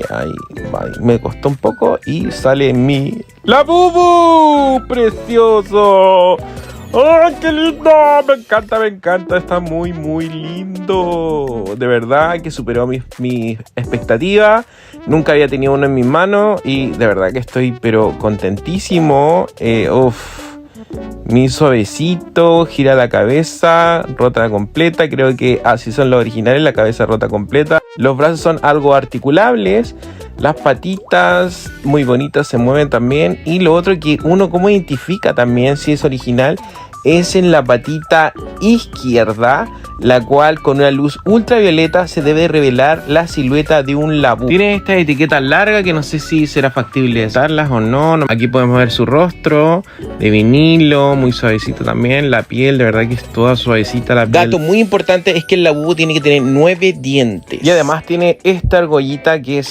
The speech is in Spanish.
ahí me costó un poco y sale mi Labubu, precioso. ¡Ay, qué lindo! Me encanta, está muy lindo. De verdad que superó mis expectativas. Nunca había tenido uno en mis manos y de verdad que estoy pero contentísimo. Mi suavecito, gira la cabeza, rota completa. Creo que así son los originales, la cabeza rota completa. Los brazos son algo articulables. Las patitas muy bonitas, se mueven también. Y lo otro que uno como identifica también si es original es en la patita izquierda, la cual con una luz ultravioleta se debe revelar la silueta de un Labubu. Tiene estas etiquetas largas que no sé si será factible usarlas o no. Aquí podemos ver su rostro de vinilo, muy suavecito también. La piel, de verdad que es toda suavecita la piel. Dato muy importante es que el Labubu tiene que tener 9 dientes. Y además tiene esta argollita que es